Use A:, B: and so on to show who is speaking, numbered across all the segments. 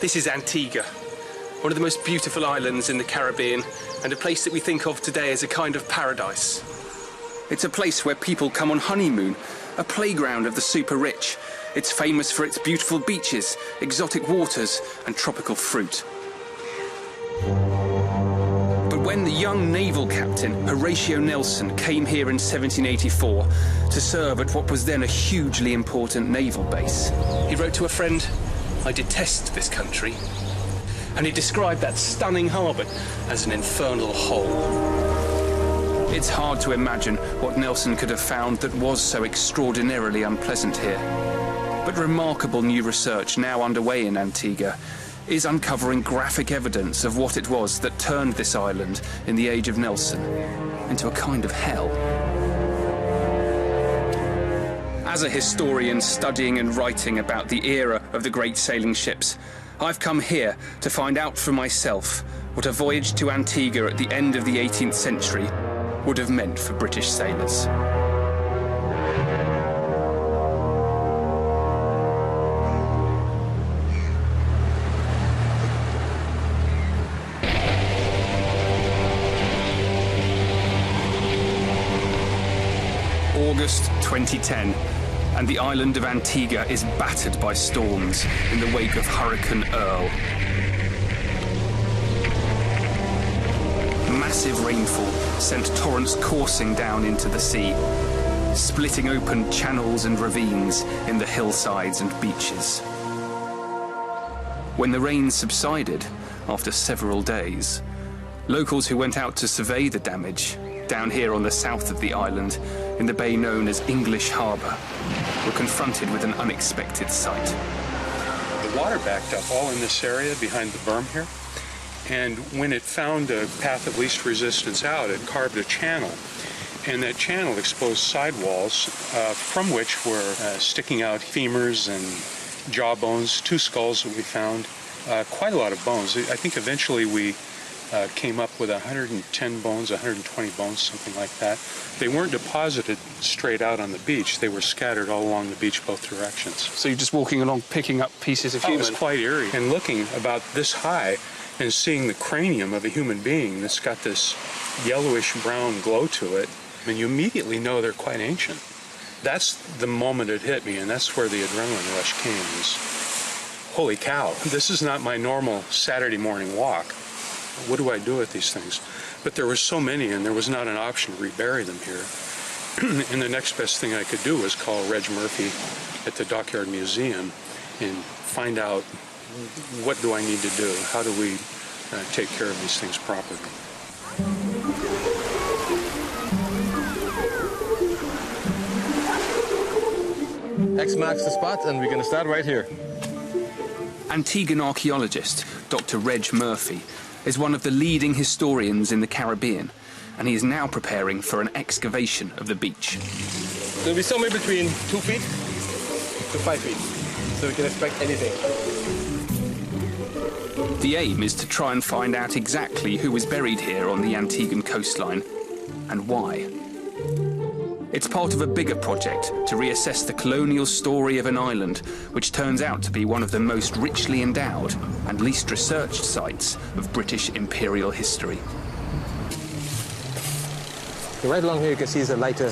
A: This is Antigua, one of the most beautiful islands in the Caribbean, and a place that we think of today as a kind of paradise. It's a place where people come on honeymoon, a playground of the super rich. It's famous for its beautiful beaches, exotic waters, and tropical fruit. But when the young naval captain Horatio Nelson came here in 1784 to serve at what was then a hugely important naval base, he wrote to a friend, "I detest this country," and he described that stunning harbour as an infernal hole. It's hard to imagine what Nelson could have found that was so extraordinarily unpleasant here. But remarkable new research now underway in Antigua is uncovering graphic evidence of what it was that turned this island in the age of Nelson into a kind of hell. As a historian studying and writing about the era of the great sailing ships, I've come here to find out for myself what a voyage to Antigua at the end of the 18th century would have meant for British sailors. August 2010, and the island of Antigua is battered by storms in the wake of Hurricane Earl. Massive rainfall sent torrents coursing down into the sea, splitting open channels and ravines in the hillsides and beaches. When the rain subsided after several days, locals who went out to survey the damage down here on the south of the island, in the bay known as English Harbour, were confronted with an unexpected sight.
B: The water backed up all in this area behind the berm here, and when it found a path of least resistance out, it carved a channel, and that channel exposed sidewalls from which were sticking out femurs and jaw bones, 2 skulls that we found, quite a lot of bones. I think eventually we came up with 110 bones, 120 bones, something like that. They weren't deposited straight out on the beach. They were scattered all along the beach both directions.
A: So you're just walking along picking up pieces of human?
B: It was quite eerie. And looking about this high and seeing the cranium of a human being that's got this yellowish brown glow to it, and you immediately know they're quite ancient. That's the moment it hit me, and that's where the adrenaline rush came, is, holy cow, this is not my normal Saturday morning walk. What do I do with these things? But there were so many, and there was not an option to rebury them here. And the next best thing I could do was call Reg Murphy at the Dockyard Museum and find out, what do I need to do? How do we take care of these things properly?
C: X marks the spot, and we're going to start right here.
A: Antiguan archaeologist Dr. Reg Murphy is one of the leading historians in the Caribbean, and he is now preparing for an excavation of the beach.
C: It'll be somewhere between 2 feet to 5 feet, so we can expect anything.
A: The aim is to try and find out exactly who was buried here on the Antiguan coastline, and why. It's part of a bigger project to reassess the colonial story of an island, which turns out to be one of the most richly endowed and least researched sites of British imperial history.
C: So right along here you can see is a lighter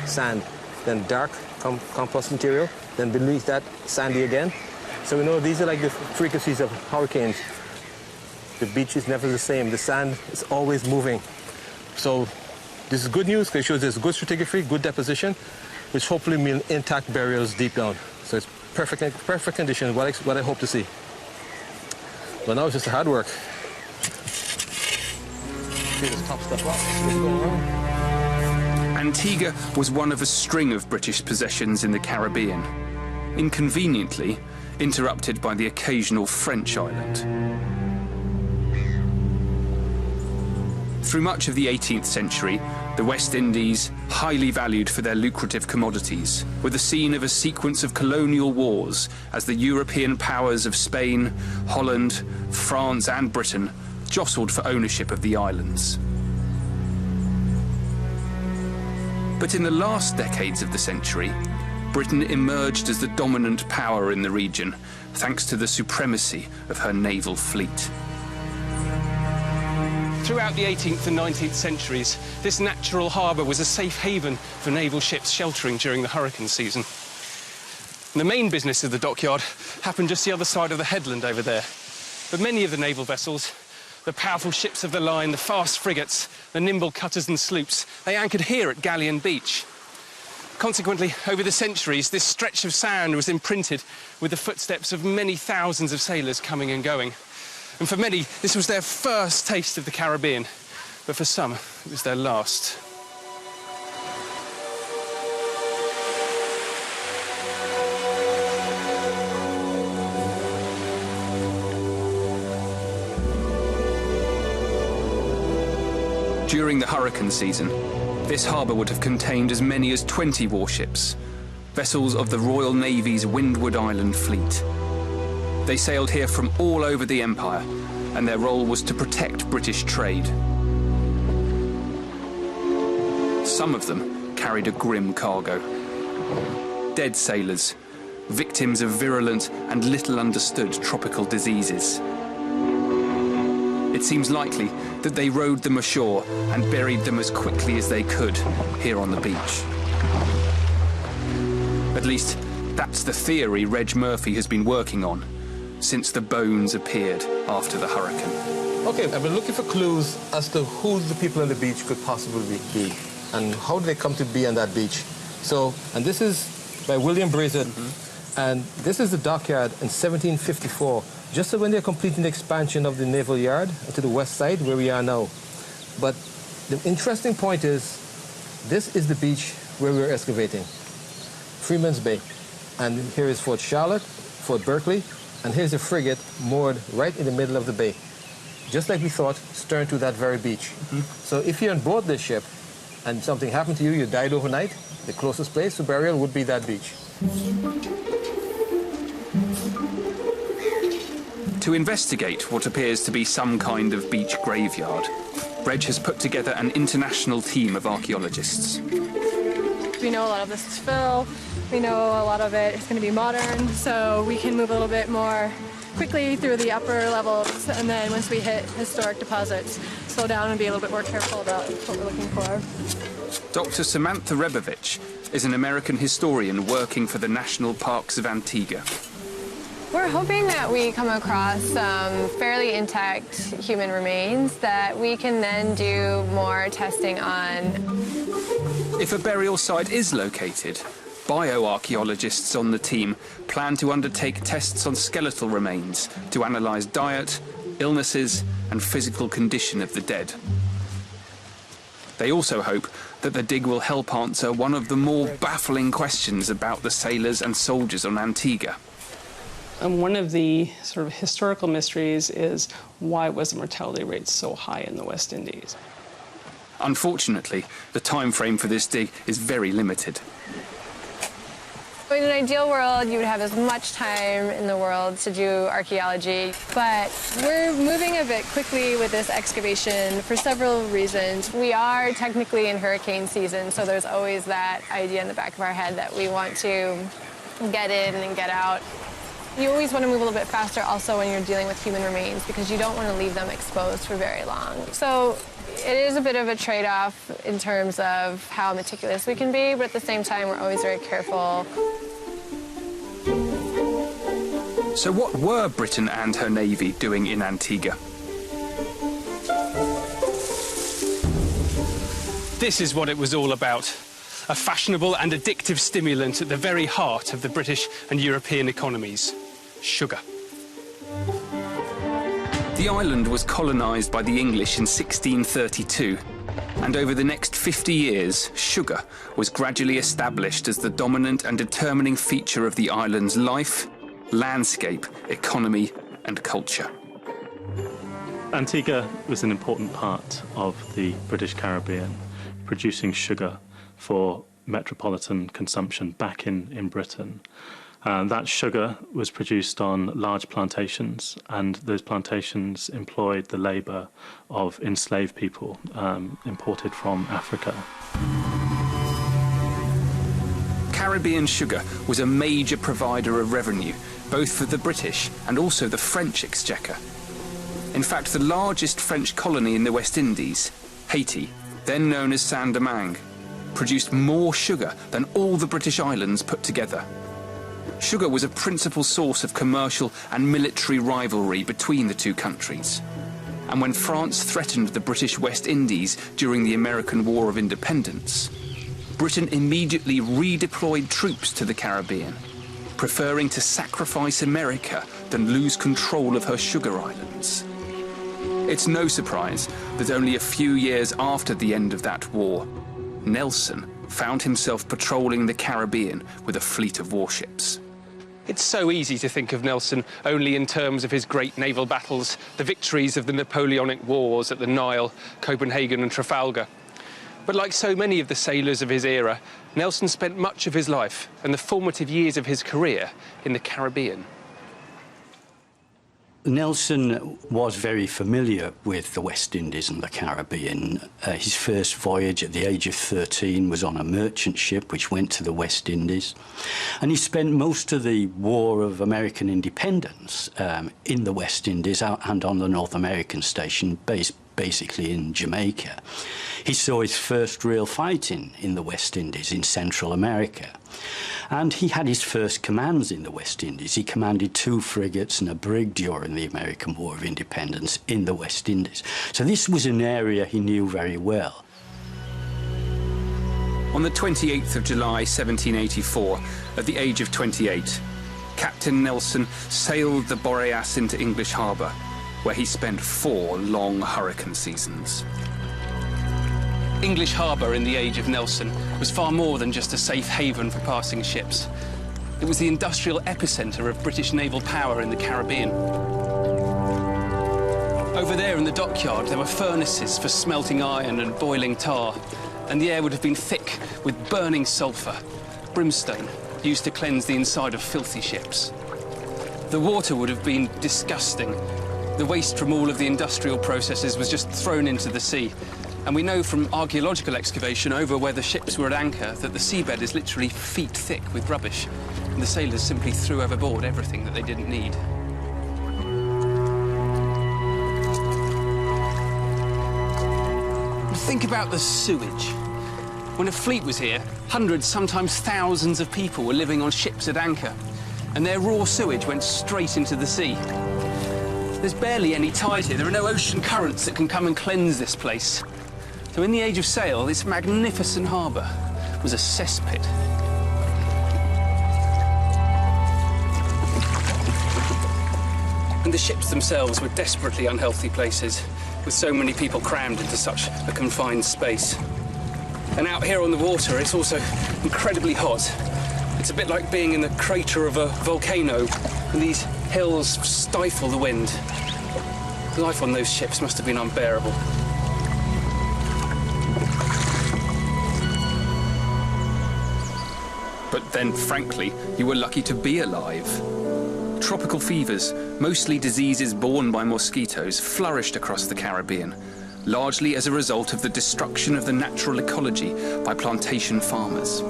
C: sand, then dark compost material, then beneath that sandy again. So we know these are like the frequencies of hurricanes. The beach is never the same. The sand is always moving. So this is good news because it shows there's good stratigraphy, good deposition, which hopefully mean intact burials deep down. So it's perfect condition, what I hope to see. But now it's just hard work. See this top stuff up. What's going on?
A: Antigua was one of a string of British possessions in the Caribbean, inconveniently interrupted by the occasional French island. Through much of the 18th century, the West Indies, highly valued for their lucrative commodities, were the scene of a sequence of colonial wars as the European powers of Spain, Holland, France and Britain jostled for ownership of the islands. But in the last decades of the century, Britain emerged as the dominant power in the region, thanks to the supremacy of her naval fleet.
D: Throughout the 18th and 19th centuries, this natural harbour was a safe haven for naval ships sheltering during the hurricane season. The main business of the dockyard happened just the other side of the headland over there. But many of the naval vessels, the powerful ships of the line, the fast frigates, the nimble cutters and sloops, they anchored here at Galleon Beach. Consequently, over the centuries, this stretch of sand was imprinted with the footsteps of many thousands of sailors coming and going. And for many, this was their first taste of the Caribbean, but for some, it was their last.
A: During the hurricane season, this harbour would have contained as many as 20 warships, vessels of the Royal Navy's Windward Island fleet. They sailed here from all over the empire, and their role was to protect British trade. Some of them carried a grim cargo. Dead sailors, victims of virulent and little understood tropical diseases. It seems likely that they rowed them ashore and buried them as quickly as they could here on the beach. At least, that's the theory Reg Murphy has been working on since the bones appeared after the hurricane.
C: Okay, I've been looking for clues as to who the people on the beach could possibly be and how did they come to be on that beach. So, and this is by William Brazen, and this is the dockyard in 1754, just when they're completing the expansion of the naval yard to the west side where we are now. But the interesting point is, this is the beach where we're excavating, Freeman's Bay. And here is Fort Charlotte, Fort Berkeley, and here's a frigate moored right in the middle of the bay, just like we thought, stern to that very beach. So if you're on board this ship and something happened to you, you died overnight, the closest place for burial would be that beach.
A: To investigate what appears to be some kind of beach graveyard, Reg has put together an international team of archaeologists.
E: We know a lot of this is fill, we know a lot of it is going to be modern, so we can move a little bit more quickly through the upper levels, and then once we hit historic deposits, slow down and be a little bit more careful about what we're looking for.
A: Dr. Samantha Rebovich is an American historian working for the National Parks of Antigua.
F: We're hoping that we come across some fairly intact human remains that we can then do more testing on.
A: If a burial site is located, bioarchaeologists on the team plan to undertake tests on skeletal remains to analyse diet, illnesses and physical condition of the dead. They also hope that the dig will help answer one of the more baffling questions about the sailors and soldiers on Antigua.
G: And one of the sort of historical mysteries is why was the mortality rate so high in the West Indies?
A: Unfortunately, the time frame for this dig is very limited.
F: In an ideal world, you would have as much time in the world to do archaeology, but
E: We're moving a bit quickly with this excavation for several reasons.
F: we are technically in hurricane season, so there's always that idea in the back of our head that we want to get in and get out. You always want to move a little bit faster also when you're dealing with human remains because you don't want to leave them exposed for very long. So it is a bit of a trade-off in terms of how meticulous we can be, but at the same time, we're always very careful.
A: So what were Britain and her navy doing in Antigua?
D: This is what it was all about. A fashionable and addictive stimulant at the very heart of the British and European economies. Sugar.
A: The island was colonised by the English in 1632, and over the next 50 years, sugar was gradually established as the dominant and determining feature of the island's life, landscape, economy and culture.
H: Antigua was an important part of the British Caribbean, producing sugar for metropolitan consumption back in Britain. That sugar was produced on large plantations, and those plantations employed the labour of enslaved people imported from Africa.
A: Caribbean sugar was a major provider of revenue, both for the British and also the French exchequer. In fact, the largest French colony in the West Indies, Haiti, then known as Saint-Domingue, produced more sugar than all the British islands put together. Sugar was a principal source of commercial and military rivalry between the two countries. And when France threatened the British West Indies during the American War of Independence, Britain immediately redeployed troops to the Caribbean, preferring to sacrifice America than lose control of her sugar islands. It's no surprise that only a few years after the end of that war, Nelson found himself patrolling the Caribbean with a fleet of warships.
D: It's so easy to think of Nelson only in terms of his great naval battles, the victories of the Napoleonic Wars at the Nile, Copenhagen and Trafalgar. But like so many of the sailors of his era, Nelson spent much of his life and the formative years of his career in the Caribbean.
I: Nelson was very familiar with the West Indies and the Caribbean. His first voyage at the age of 13 was on a merchant ship which went to the West Indies. And he spent most of the War of American Independence in the West Indies and on the North American station, basically in Jamaica. He saw his first real fighting in the West Indies, in Central America. And he had his first commands in the West Indies. He commanded 2 frigates and a brig during the American War of Independence in the West Indies. So this was an area he knew very well.
A: On the 28th of July 1784, at the age of 28, Captain Nelson sailed the Boreas into English Harbour, where he spent 4 long hurricane seasons.
D: English Harbour in the age of Nelson was far more than just a safe haven for passing ships. It was the industrial epicentre of British naval power in the Caribbean. Over there in the dockyard, there were furnaces for smelting iron and boiling tar, and the air would have been thick with burning sulphur, brimstone, used to cleanse the inside of filthy ships. The water would have been disgusting. The waste from all of the industrial processes was just thrown into the sea. And we know from archaeological excavation over where the ships were at anchor that the seabed is literally feet thick with rubbish. And the sailors simply threw overboard everything that they didn't need. Think about the sewage. When a fleet was here, hundreds, sometimes thousands of people were living on ships at anchor. And their raw sewage went straight into the sea. There's barely any tide here. There are no ocean currents that can come and cleanse this place. So in the age of sail, this magnificent harbour was a cesspit. And the ships themselves were desperately unhealthy places, with so many people crammed into such a confined space. And out here on the water, it's also incredibly hot. It's a bit like being in the crater of a volcano, and these hills stifle the wind. Life on those ships must have been unbearable.
A: But then, frankly, you were lucky to be alive. Tropical fevers, mostly diseases borne by mosquitoes, flourished across the Caribbean, largely as a result of the destruction of the natural ecology by plantation farmers.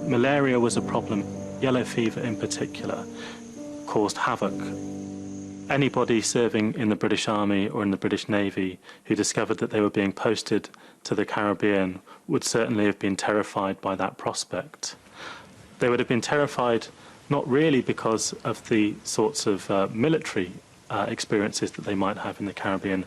H: Malaria was a problem. Yellow fever in particular caused havoc. Anybody serving in the British Army or in the British Navy who discovered that they were being posted to the Caribbean would certainly have been terrified by that prospect. They would have been terrified not really because of the sorts of military experiences that they might have in the Caribbean.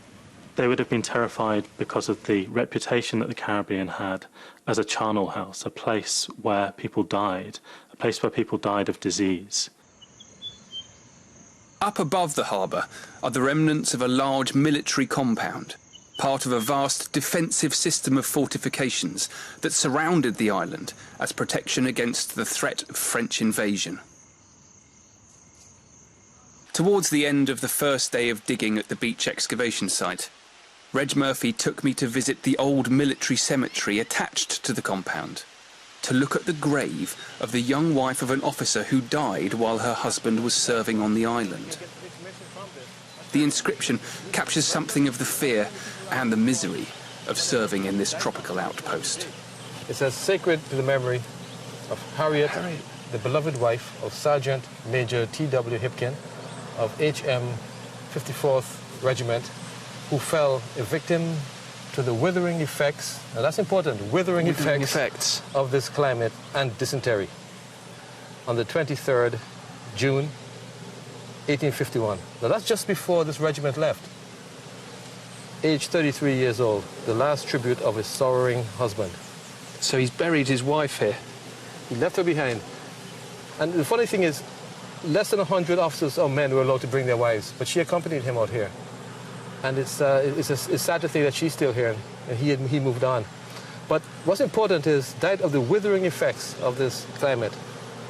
H: They would have been terrified because of the reputation that the Caribbean had as a charnel house, a place where people died, a place where people died of disease.
A: Up above the harbour are the remnants of a large military compound, part of a vast defensive system of fortifications that surrounded the island as protection against the threat of French invasion. Towards the end of the first day of digging at the beach excavation site, Reg Murphy took me to visit the old military cemetery attached to the compound, to look at the grave of the young wife of an officer who died while her husband was serving on the island. The inscription captures something of the fear and the misery of serving in this tropical outpost.
C: It says, "Sacred to the memory of Harriet, the beloved wife of Sergeant Major T.W. Hipkin of HM 54th Regiment, who fell a victim to the withering effects, and that's important, withering effects of this climate and dysentery on the 23rd June 1851. Now that's just before this regiment left. Age 33 years old, the last tribute of his sorrowing husband.
D: So he's buried his wife here.
C: He left her behind. And the funny thing is, less than 100 officers or men were allowed to bring their wives, but she accompanied him out here. And it's sad to think that she's still here, and he moved on. But what's important is died of the withering effects of this climate.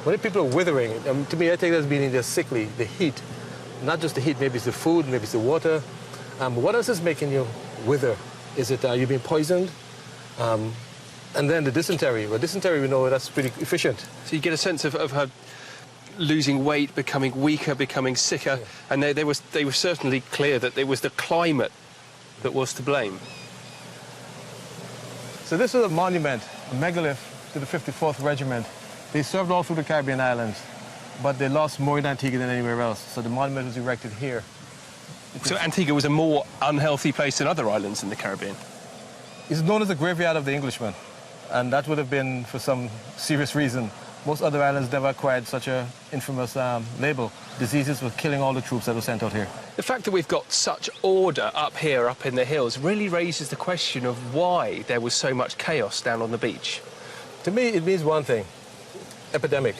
C: When people are withering, to me, I take that as meaning they're sickly, the heat. Not just the heat, maybe it's the food, maybe it's the water. What else is making you wither? Is it you've been poisoned? And then the dysentery. Well, dysentery, we know that's pretty efficient.
D: So you get a sense of her losing weight, becoming weaker, becoming sicker, yeah. And they were certainly clear that it was the climate that was to blame.
C: So this is a monument, a megalith to the 54th Regiment. They served all through the Caribbean islands, but they lost more in Antigua than anywhere else. So the monument was erected here.
D: So Antigua was a more unhealthy place than other islands in the Caribbean?
C: It's known as the graveyard of the Englishman, and that would have been for some serious reason. Most other islands never acquired such an infamous label. Diseases were killing all the troops that were sent out here.
D: The fact that we've got such order up here, up in the hills, really raises the question of why there was so much chaos down on the beach.
C: To me, it means one thing: epidemic.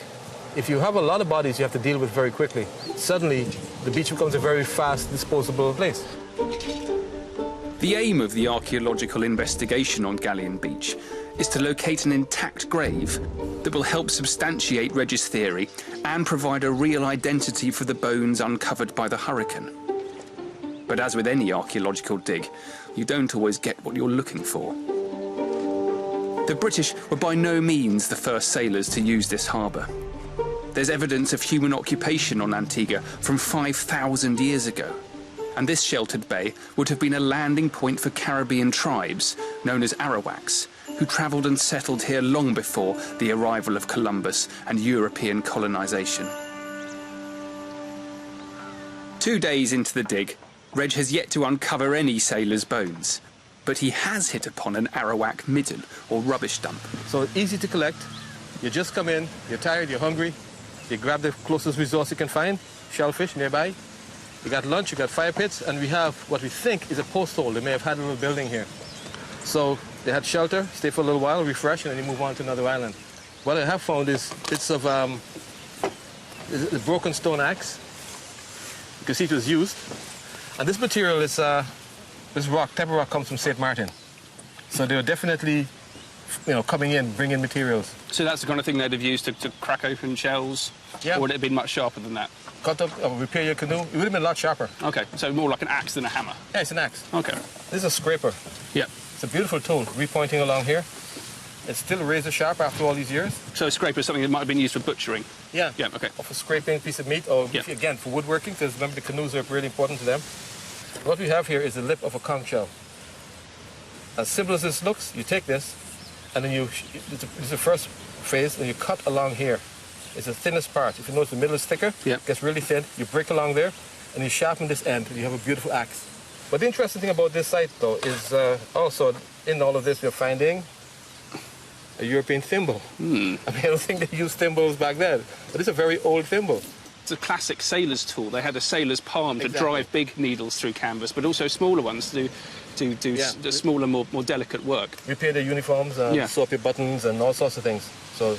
C: If you have a lot of bodies you have to deal with very quickly, suddenly the beach becomes a very fast, disposable place.
A: The aim of the archaeological investigation on Galleon Beach is to locate an intact grave that will help substantiate Reg's theory and provide a real identity for the bones uncovered by the hurricane. But as with any archaeological dig, you don't always get what you're looking for. The British were by no means the first sailors to use this harbour. There's evidence of human occupation on Antigua from 5,000 years ago. And this sheltered bay would have been a landing point for Caribbean tribes known as Arawaks, who travelled and settled here long before the arrival of Columbus and European colonisation. 2 days into the dig, Reg has yet to uncover any sailor's bones, but he has hit upon an Arawak midden, or rubbish dump.
C: So easy to collect. You just come in, you're tired, you're hungry, you grab the closest resource you can find, shellfish nearby. You got lunch, you got fire pits, and we have what we think is a post hole. They may have had a little building here. So they had shelter, stay for a little while, refresh, and then you move on to another island. What I have found is bits of a broken stone axe. You can see it was used. And this material is, this rock, type of rock, comes from St. Martin. So they were definitely, coming in, bringing materials.
D: So that's the kind of thing they'd have used to crack open shells?
C: Yeah.
D: Or would it have been much sharper than that?
C: Cut up, repair your canoe. It would have been a lot sharper.
D: OK, so more like an axe than a hammer?
C: Yeah, it's an axe.
D: OK.
C: This is a scraper.
D: Yeah.
C: It's a beautiful tool, repointing along here. It's still razor sharp after all these years.
D: So a scraper is something that might have been used for butchering?
C: Yeah.
D: Yeah, OK.
C: Or for scraping a piece of meat, or again, for woodworking, because remember the canoes are really important to them. What we have here is the lip of a conch shell. As simple as this looks, you take this, and then this is the first phase, and you cut along here. It's the thinnest part. If you notice the middle is thicker, it gets really thin. You break along there, and you sharpen this end, and you have a beautiful axe. But the interesting thing about this site, though, is also in all of this we're finding a European thimble. I mean, I don't think they used thimbles back then, but it's a very old thimble.
D: It's a classic sailor's tool. They had a sailor's palm to drive big needles through canvas, but also smaller ones to do smaller, more delicate work.
C: Repair their uniforms, sew up your buttons, and all sorts of things. So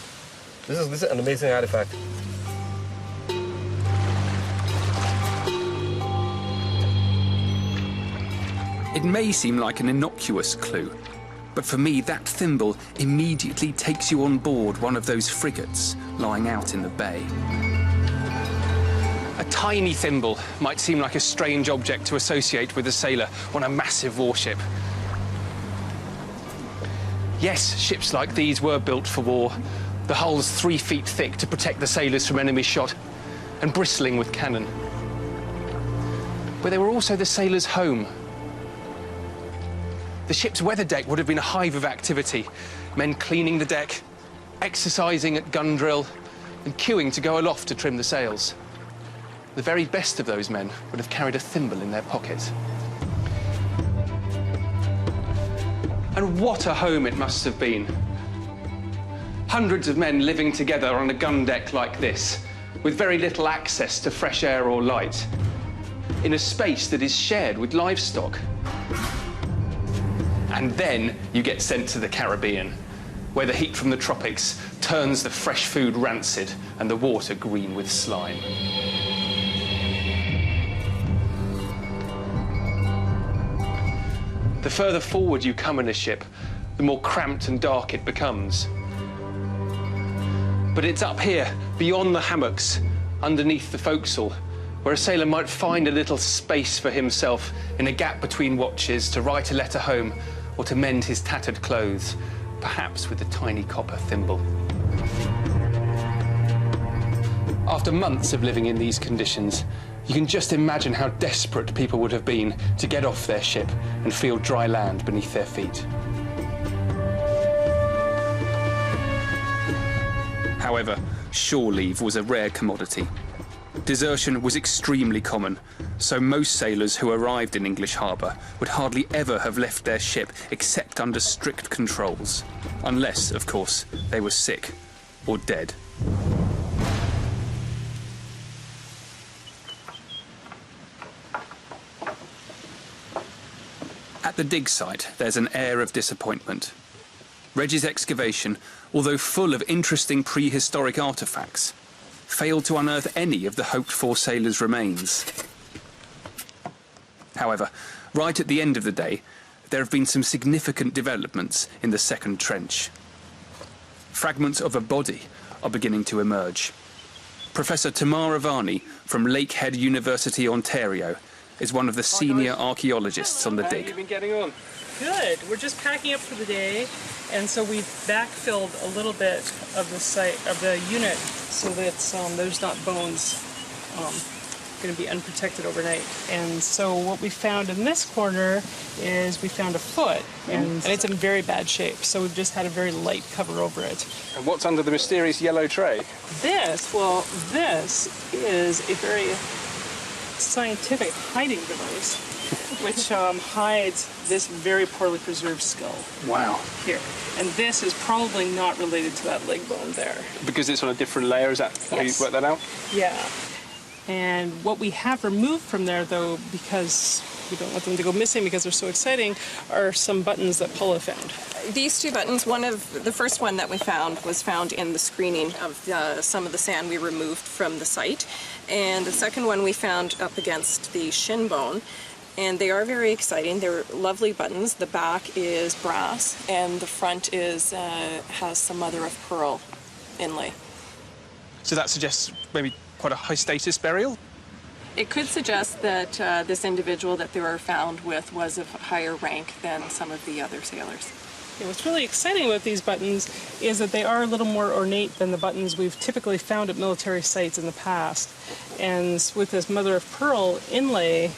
C: this is an amazing artifact.
A: It may seem like an innocuous clue, but for me that thimble immediately takes you on board one of those frigates lying out in the bay.
D: A tiny thimble might seem like a strange object to associate with a sailor on a massive warship. Yes, ships like these were built for war. The hulls 3 feet thick to protect the sailors from enemy shot, and bristling with cannon. But they were also the sailors' home. The ship's weather deck would have been a hive of activity. Men cleaning the deck, exercising at gun drill, and queuing to go aloft to trim the sails. The very best of those men would have carried a thimble in their pocket. And what a home it must have been. Hundreds of men living together on a gun deck like this, with very little access to fresh air or light, in a space that is shared with livestock. And then you get sent to the Caribbean, where the heat from the tropics turns the fresh food rancid and the water green with slime. The further forward you come in a ship, the more cramped and dark it becomes. But it's up here, beyond the hammocks, underneath the forecastle, where a sailor might find a little space for himself in a gap between watches to write a letter home or to mend his tattered clothes, perhaps with a tiny copper thimble. After months of living in these conditions, you can just imagine how desperate people would have been to get off their ship and feel dry land beneath their feet.
A: However, shore leave was a rare commodity. Desertion was extremely common, so most sailors who arrived in English harbour would hardly ever have left their ship except under strict controls, unless, of course, they were sick or dead. At the dig site, there's an air of disappointment. Reggie's excavation, although full of interesting prehistoric artefacts, failed to unearth any of the hoped-for sailors' remains. However, right at the end of the day, there have been some significant developments in the second trench. Fragments of a body are beginning to emerge. Professor Tamara Varney from Lakehead University, Ontario, is one of the senior archaeologists on the dig.
D: How have you been getting on?
G: Good. We're just packing up for the day, and so we backfilled a little bit of the site of the unit so that there's not bones going to be unprotected overnight. And so what we found in this corner is we found a foot, and it's in very bad shape. So we've just had a very light cover over it.
D: And what's under the mysterious yellow tray?
G: This is a very scientific hiding device, which hides this very poorly preserved skull.
D: Wow.
G: Here. And this is probably not related to that leg bone there.
D: Because it's on a different layer, is that how you worked that out?
G: Yeah. And what we have removed from there, though, because we don't want them to go missing because they're so exciting, are some buttons that Paula found.
J: These two buttons, the first one that we found was found in the screening of some of the sand we removed from the site. And the second one we found up against the shin bone. And they are very exciting. They're lovely buttons. The back is brass, and the front is has some mother of pearl inlay.
D: So that suggests maybe quite a high-status burial?
J: It could suggest that this individual that they were found with was of higher rank than some of the other sailors.
G: Yeah, what's really exciting about these buttons is that they are a little more ornate than the buttons we've typically found at military sites in the past. And with this mother of pearl inlay,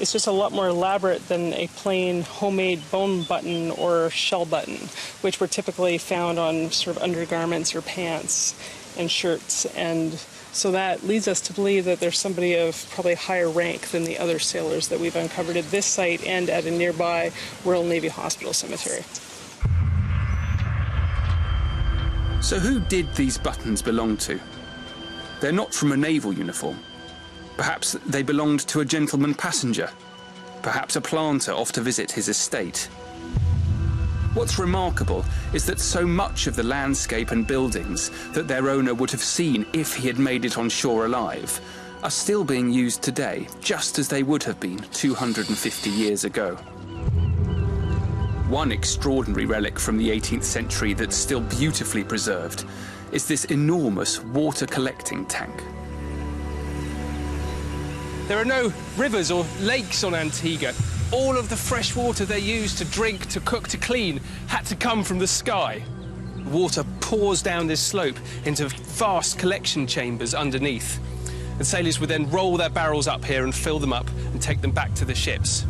G: it's just a lot more elaborate than a plain homemade bone button or shell button, which were typically found on sort of undergarments or pants and shirts. And so that leads us to believe that there's somebody of probably higher rank than the other sailors that we've uncovered at this site and at a nearby Royal Navy Hospital cemetery.
A: So who did these buttons belong to? They're not from a naval uniform. Perhaps they belonged to a gentleman passenger. Perhaps a planter off to visit his estate. What's remarkable is that so much of the landscape and buildings that their owner would have seen if he had made it on shore alive are still being used today, just as they would have been 250 years ago. One extraordinary relic from the 18th century that's still beautifully preserved is this enormous water collecting tank.
D: There are no rivers or lakes on Antigua. All of the fresh water they use to drink, to cook, to clean had to come from the sky. Water pours down this slope into vast collection chambers underneath. And sailors would then roll their barrels up here and fill them up and take them back to the ships.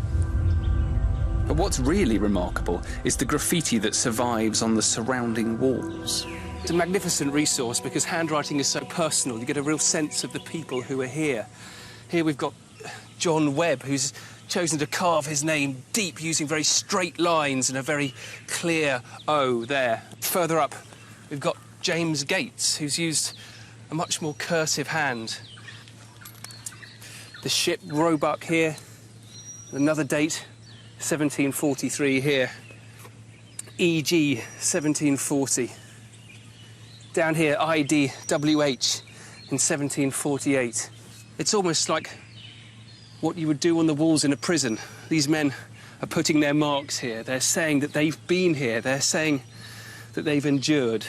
A: But what's really remarkable is the graffiti that survives on the surrounding walls.
D: It's a magnificent resource because handwriting is so personal. You get a real sense of the people who are here. Here we've got John Webb, who's chosen to carve his name deep using very straight lines and a very clear O there. Further up, we've got James Gates, who's used a much more cursive hand. The ship Roebuck here, another date, 1743 here. E.G. 1740. Down here, I.D.W.H. in 1748. It's almost like what you would do on the walls in a prison. These men are putting their marks here. They're saying that they've been here. They're saying that they've endured.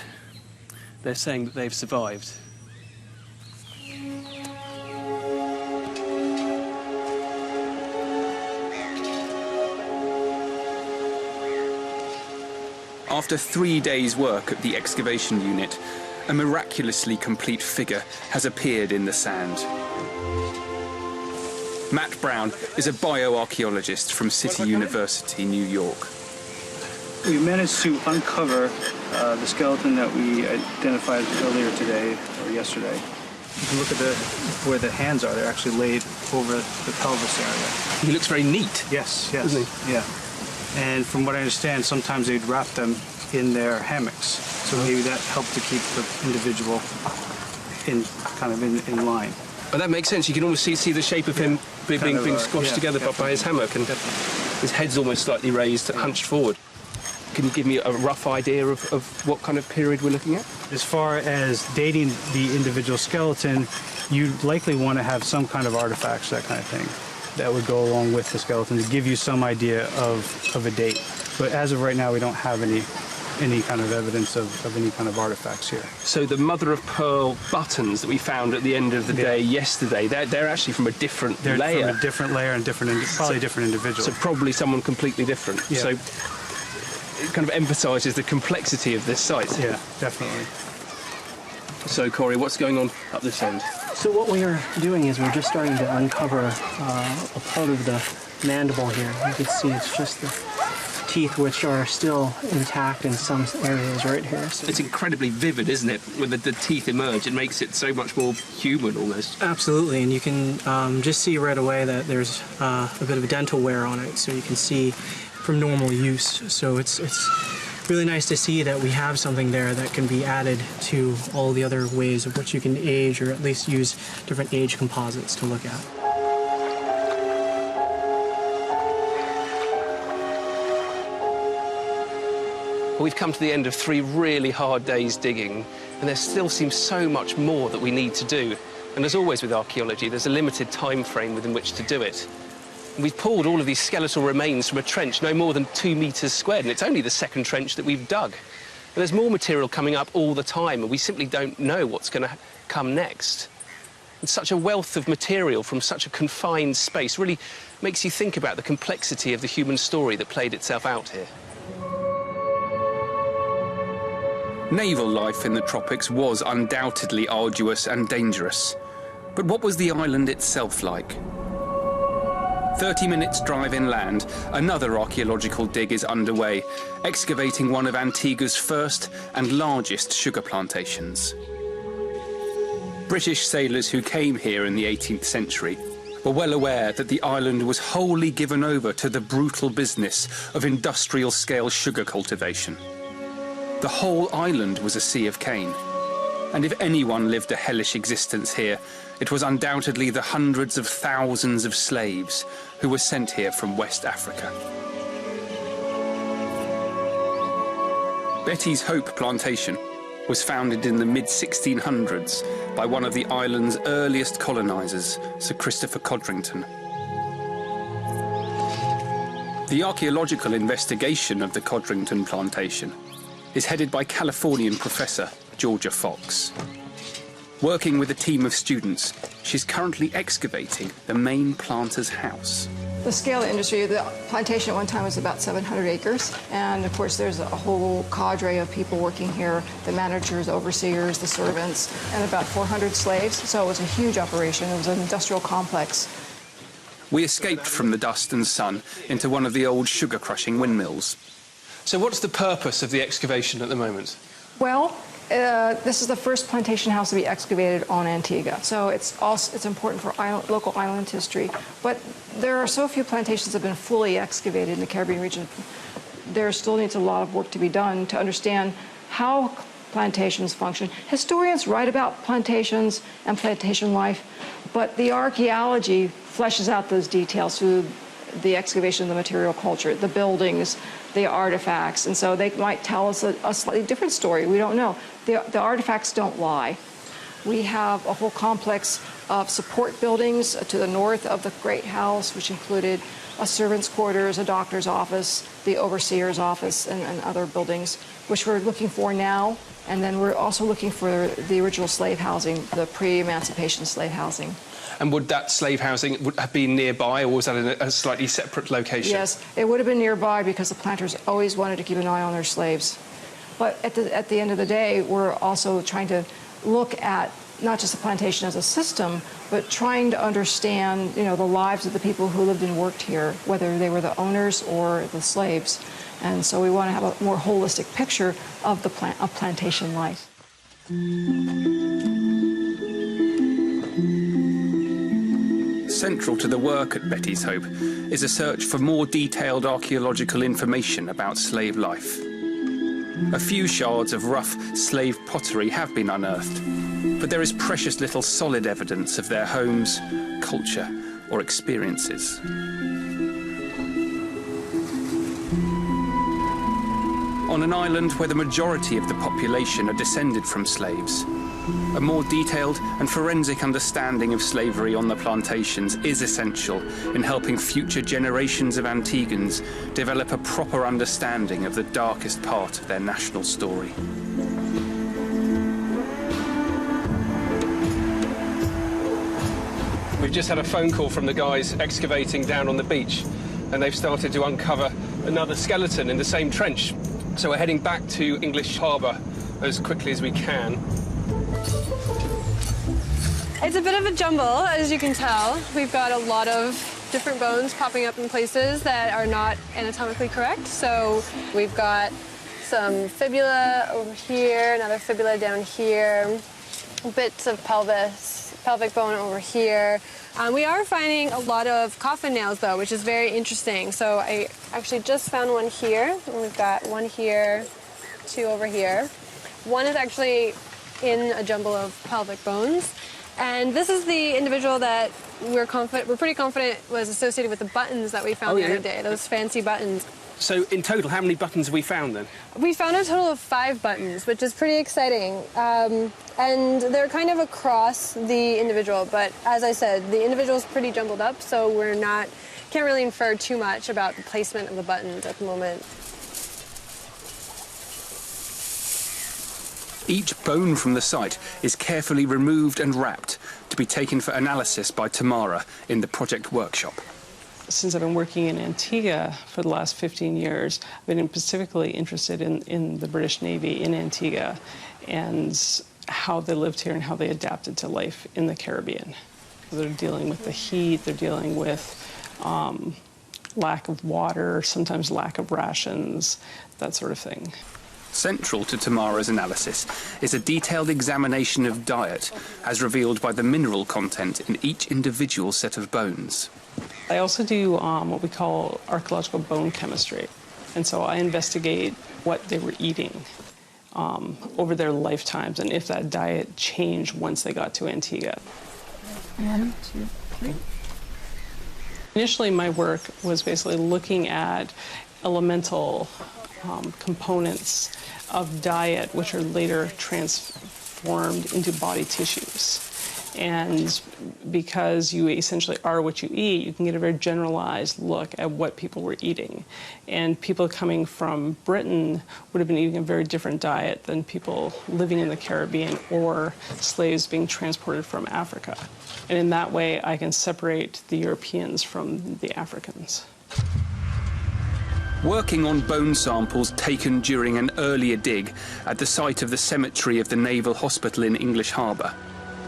D: They're saying that they've survived.
A: After 3 days' work at the excavation unit, a miraculously complete figure has appeared in the sand. Matt Brown is a bioarchaeologist from City University, New York.
K: We managed to uncover the skeleton that we identified earlier today, or yesterday. You can look at where the hands are. They're actually laid over the pelvis area.
D: He looks very neat.
K: Yes,
D: doesn't he?
K: Yeah. And from what I understand, sometimes they'd wrap them in their hammocks. So maybe that helped to keep the individual in line.
D: But that makes sense. You can almost see the shape of him being squashed together by his hammock, and his head's almost slightly raised, hunched forward. Can you give me a rough idea of what kind of period we're looking at?
K: As far as dating the individual skeleton, you'd likely want to have some kind of artifacts, that kind of thing, that would go along with the skeleton to give you some idea of a date. But as of right now, we don't have any kind of evidence of any kind of artifacts here.
D: So the mother of pearl buttons that we found at the end of the day yesterday, they're actually from a different layer.
K: They're from a different layer and probably different individual.
D: So probably someone completely different.
K: Yeah.
D: So it kind of emphasises the complexity of this site.
K: Yeah, definitely.
D: So Corey, what's going on up this end?
L: So what we are doing is we're just starting to uncover a part of the mandible here. You can see it's just the teeth, which are still intact in some areas right here. So
D: it's incredibly vivid, isn't it? When the teeth emerge, it makes it so much more human almost.
L: Absolutely, and you can just see right away that there's a bit of a dental wear on it, so you can see from normal use. So it's really nice to see that we have something there that can be added to all the other ways of which you can age, or at least use different age composites to look at.
D: Well, we've come to the end of 3 really hard days digging, and there still seems so much more that we need to do. And as always with archaeology, there's a limited time frame within which to do it. And we've pulled all of these skeletal remains from a trench no more than 2 meters squared, and it's only the second trench that we've dug. And there's more material coming up all the time, and we simply don't know what's going to come next. And such a wealth of material from such a confined space really makes you think about the complexity of the human story that played itself out here.
A: Naval life in the tropics was undoubtedly arduous and dangerous. But what was the island itself like? 30 minutes drive inland, another archaeological dig is underway, excavating one of Antigua's first and largest sugar plantations. British sailors who came here in the 18th century were well aware that the island was wholly given over to the brutal business of industrial-scale sugar cultivation. The whole island was a sea of cane, and if anyone lived a hellish existence here, it was undoubtedly the hundreds of thousands of slaves who were sent here from West Africa. Betty's Hope Plantation was founded in the mid-1600s by one of the island's earliest colonisers, Sir Christopher Codrington. The archaeological investigation of the Codrington plantation is headed by Californian professor Georgia Fox. Working with a team of students, she's currently excavating the main planter's house.
M: The scale of the industry, the plantation at one time was about 700 acres. And of course, there's a whole cadre of people working here, the managers, overseers, the servants, and about 400 slaves. So it was a huge operation. It was an industrial complex.
A: we escaped from the dust and sun into one of the old sugar-crushing windmills.
D: So what's the purpose of the excavation at the moment?
M: Well, this is the first plantation house to be excavated on Antigua, so it's important for local island history. But there are so few plantations that have been fully excavated in the Caribbean region. There still needs a lot of work to be done to understand how plantations function. Historians write about plantations and plantation life, but the archaeology fleshes out those details through the excavation of the material culture, the buildings, the artifacts, and so they might tell us a slightly different story. We don't know. The artifacts don't lie. We have a whole complex of support buildings to the north of the Great House, which included a servant's quarters, a doctor's office, the overseer's office, and other buildings, which we're looking for now. And then we're also looking for the original slave housing, the pre-emancipation slave housing.
D: And would that slave housing have been nearby, or was that in a slightly separate location?
M: Yes, it would have been nearby because the planters always wanted to keep an eye on their slaves. But at the end of the day, we're also trying to look at not just the plantation as a system, but trying to understand, the lives of the people who lived and worked here, whether they were the owners or the slaves. And so we want to have a more holistic picture of plantation life.
A: Central to the work at Betty's Hope is a search for more detailed archaeological information about slave life. A few shards of rough slave pottery have been unearthed, but there is precious little solid evidence of their homes, culture, or experiences. On an island where the majority of the population are descended from slaves, a more detailed and forensic understanding of slavery on the plantations is essential in helping future generations of Antiguans develop a proper understanding of the darkest part of their national story.
D: We've just had a phone call from the guys excavating down on the beach, and they've started to uncover another skeleton in the same trench. So we're heading back to English Harbour as quickly as we can.
F: It's a bit of a jumble, as you can tell. We've got a lot of different bones popping up in places that are not anatomically correct. So we've got some fibula over here, another fibula down here, bits of pelvic bone over here. We are finding a lot of coffin nails, though, which is very interesting. So I actually just found one here, and we've got one here, two over here. One is actually in a jumble of pelvic bones. And this is the individual that we're pretty confident was associated with the buttons that we found the other day, those fancy buttons.
D: So in total, how many buttons have we found then?
F: We found a total of 5 buttons, which is pretty exciting. And they're kind of across the individual, but as I said, the individual's pretty jumbled up, so can't really infer too much about the placement of the buttons at the moment.
A: Each bone from the site is carefully removed and wrapped to be taken for analysis by Tamara in the project workshop.
G: Since I've been working in Antigua for the last 15 years, I've been specifically interested in the British Navy in Antigua and how they lived here and how they adapted to life in the Caribbean. They're dealing with the heat, they're dealing with lack of water, sometimes lack of rations, that sort of thing.
A: Central to Tamara's analysis is a detailed examination of diet as revealed by the mineral content in each individual set of bones.
G: I also do what we call archaeological bone chemistry. And so I investigate what they were eating over their lifetimes and if that diet changed once they got to Antigua.
E: 1, 2, 3.
G: Initially, my work was basically looking at elemental components of diet, which are later transformed into body tissues. And because you essentially are what you eat, you can get a very generalized look at what people were eating. And people coming from Britain would have been eating a very different diet than people living in the Caribbean or slaves being transported from Africa. And in that way, I can separate the Europeans from the Africans.
A: Working on bone samples taken during an earlier dig at the site of the cemetery of the Naval Hospital in English Harbour,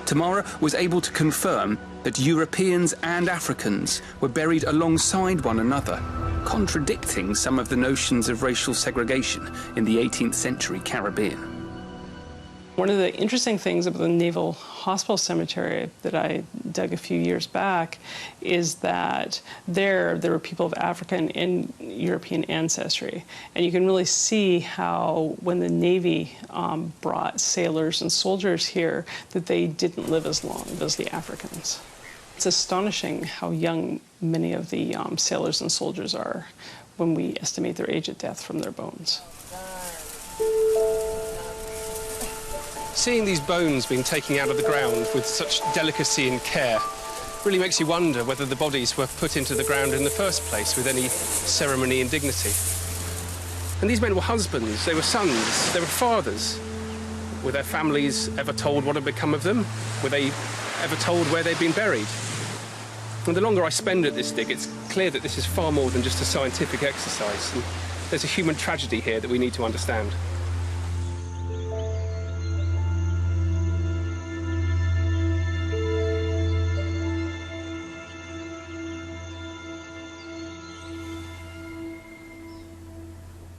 A: Tamara was able to confirm that Europeans and Africans were buried alongside one another, contradicting some of the notions of racial segregation in the 18th century Caribbean.
G: One of the interesting things about the Naval Hospital Cemetery that I dug a few years back is that there were people of African and European ancestry. And you can really see how when the Navy brought sailors and soldiers here, that they didn't live as long as the Africans. It's astonishing how young many of the sailors and soldiers are when we estimate their age at death from their bones.
D: Seeing these bones being taken out of the ground with such delicacy and care really makes you wonder whether the bodies were put into the ground in the first place with any ceremony and dignity. And these men were husbands, they were sons, they were fathers. Were their families ever told what had become of them? Were they ever told where they'd been buried? And the longer I spend at this dig, it's clear that this is far more than just a scientific exercise. And there's a human tragedy here that we need to understand.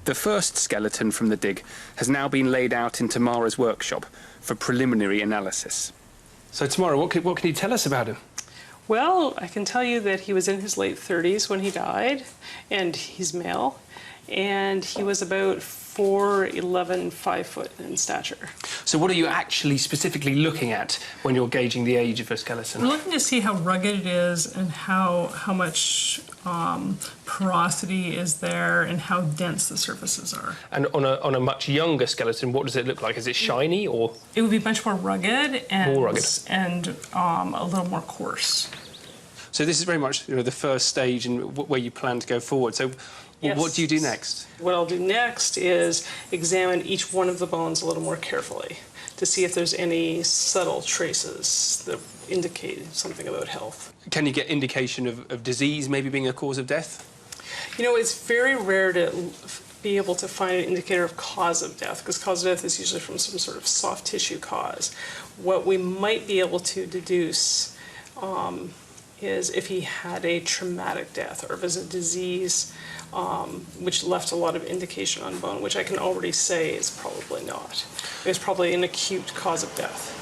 A: The first skeleton from the dig has now been laid out in Tamara's workshop for preliminary analysis.
D: So Tamara, what can you tell us about him?
G: Well, I can tell you that he was in his late 30s when he died, and he's male, and he was about 4'11", 5 foot in stature.
D: So what are you actually specifically looking at when you're gauging the age of a skeleton?
G: We're looking to see how rugged it is and how much porosity is there and how dense the surfaces are.
D: And on a much younger skeleton, what does it look like? Is it shiny or?
G: It would be much more rugged and,
D: more rugged.
G: And a little more coarse.
D: So this is very much the first stage and where you plan to go forward. So
G: yes.
D: What do you do next?
G: What I'll do next is examine each one of the bones a little more carefully to see if there's any subtle traces that indicate something about health.
D: Can you get indication of disease maybe being a cause of death?
G: You know, it's very rare to be able to find an indicator of cause of death, because cause of death is usually from some sort of soft tissue cause. What we might be able to deduce is if he had a traumatic death or if it was a disease which left a lot of indication on bone, which I can already say is probably not. It's probably an acute cause of death.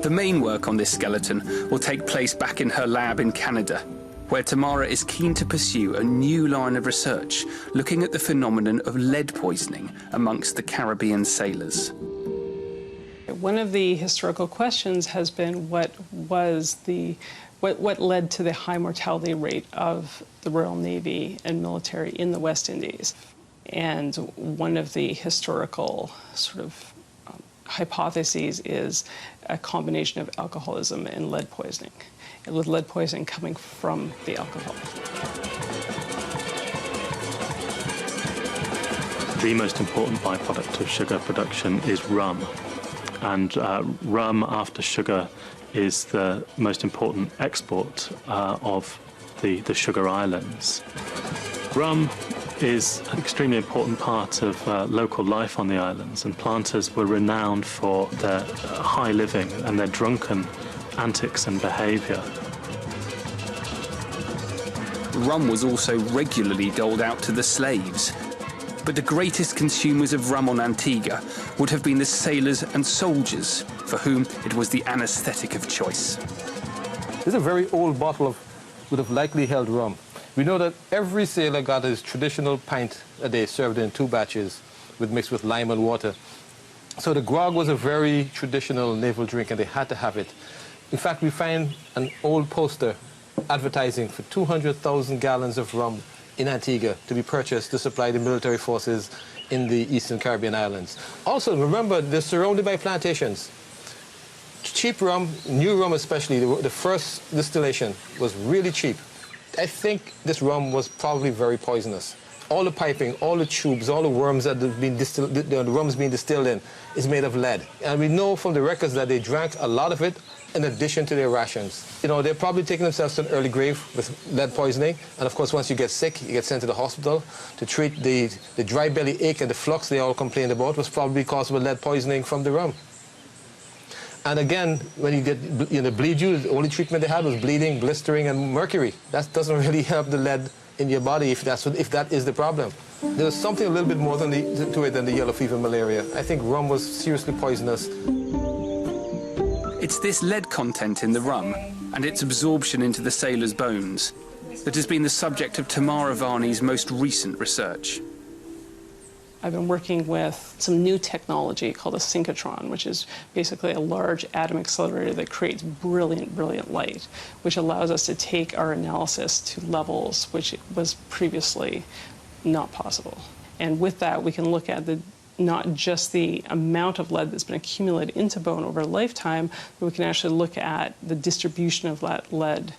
A: The main work on this skeleton will take place back in her lab in Canada, where Tamara is keen to pursue a new line of research looking at the phenomenon of lead poisoning amongst the Caribbean sailors.
G: One of the historical questions has been what led to the high mortality rate of the Royal Navy and military in the West Indies. And one of the historical sort of hypotheses is a combination of alcoholism and lead poisoning, and with lead poisoning coming from the alcohol.
H: The most important byproduct of sugar production is rum. And rum, after sugar, is the most important export of the sugar islands. Rum is an extremely important part of local life on the islands, and planters were renowned for their high living and their drunken antics and behaviour.
A: Rum was also regularly doled out to the slaves. But the greatest consumers of rum on Antigua would have been the sailors and soldiers, for whom it was the anaesthetic of choice.
C: This is a very old bottle would have likely held rum. We know that every sailor got his traditional pint a day served in 2 batches mixed with lime and water. So the grog was a very traditional naval drink, and they had to have it. In fact, we find an old poster advertising for 200,000 gallons of rum in Antigua to be purchased to supply the military forces in the Eastern Caribbean islands. Also, remember, they're surrounded by plantations. Cheap rum, new rum especially, the first distillation was really cheap. I think this rum was probably very poisonous. All the piping, all the tubes, all the worms that have been distilled, the rum's being distilled in, is made of lead. And we know from the records that they drank a lot of it in addition to their rations. You know, they're probably taking themselves to an early grave with lead poisoning. And of course, once you get sick, you get sent to the hospital to treat the dry belly ache and the flux they all complained about was probably caused by lead poisoning from the rum. And again, when you get, bleed you, the only treatment they had was bleeding, blistering, and mercury. That doesn't really help the lead in your body if that is the problem. There was something a little bit more to it than the yellow fever malaria. I think rum was seriously poisonous.
A: It's this lead content in the rum and its absorption into the sailors' bones that has been the subject of Tamara Varney's most recent research.
G: I've been working with some new technology called a synchrotron, which is basically a large atom accelerator that creates brilliant, brilliant light, which allows us to take our analysis to levels which was previously not possible. And with that, we can look at not just the amount of lead that's been accumulated into bone over a lifetime, but we can actually look at the distribution of that lead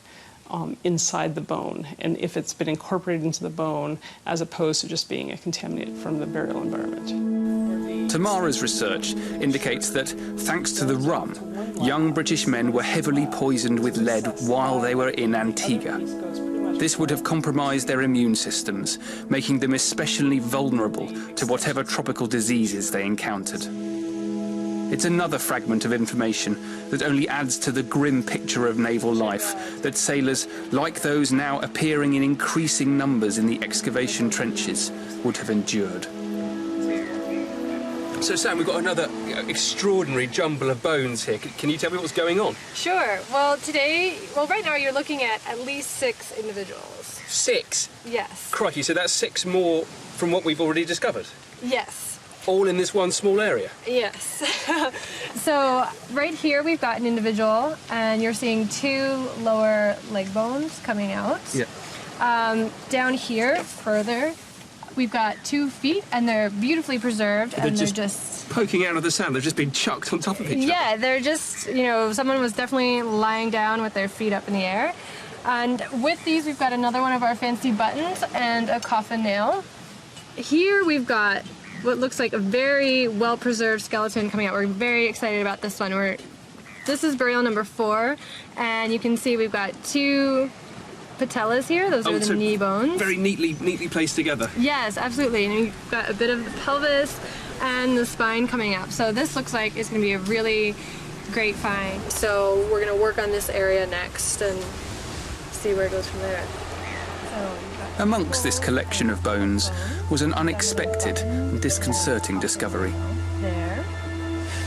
G: inside the bone, and if it's been incorporated into the bone as opposed to just being a contaminant from the burial environment.
A: Tamara's research indicates that, thanks to the rum, young British men were heavily poisoned with lead while they were in Antigua. This would have compromised their immune systems, making them especially vulnerable to whatever tropical diseases they encountered. It's another fragment of information that only adds to the grim picture of naval life that sailors, like those now appearing in increasing numbers in the excavation trenches, would have endured.
D: So, Sam, we've got another extraordinary jumble of bones here. Can you tell me what's going on?
E: Sure. Well, right now you're looking at least 6 individuals.
D: 6?
E: Yes.
D: Crikey, so that's 6 more from what we've already discovered?
E: Yes.
D: All in this one small area?
E: Yes. So right here we've got an individual, and you're seeing 2 lower leg bones coming out.
D: Yeah.
E: Down here, further, we've got 2 feet, and they're beautifully preserved, and they're just
D: poking out of the sand. They've just been chucked on top of each other.
E: Yeah, they're just, someone was definitely lying down with their feet up in the air. And with these, we've got another one of our fancy buttons and a coffin nail. Here we've got what looks like a very well-preserved skeleton coming out. We're very excited about this one. This is burial number 4, and you can see we've got 2 patellas here. Those are the knee bones.
D: Very neatly placed together.
E: Yes, absolutely. And you've got a bit of the pelvis and the spine coming up. So this looks like it's going to be a really great find. So we're going to work on this area next and see where it goes from there.
A: Amongst this collection of bones was an unexpected and disconcerting discovery.
E: There.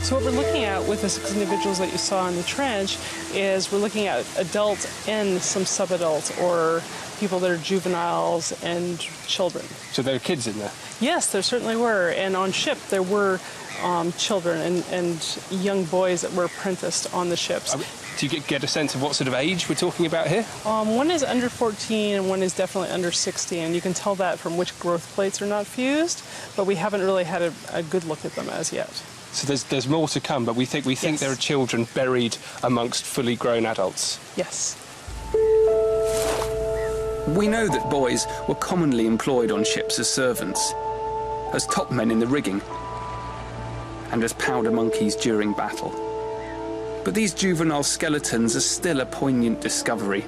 G: So what we're looking at with the 6 individuals that you saw in the trench is we're looking at adult and some subadult, or people that are juveniles and children.
D: So there are kids in there?
G: Yes, there certainly were. And on ship there were children and young boys that were apprenticed on the ships.
D: Do you get a sense of what sort of age we're talking about here?
G: One is under 14 and one is definitely under 16. And you can tell that from which growth plates are not fused, but we haven't really had a good look at them as yet.
D: So there's more to come, but we think
G: Yes.
D: there are children buried amongst fully grown adults.
G: Yes.
A: We know that boys were commonly employed on ships as servants, as top men in the rigging, and as powder monkeys during battle. But these juvenile skeletons are still a poignant discovery,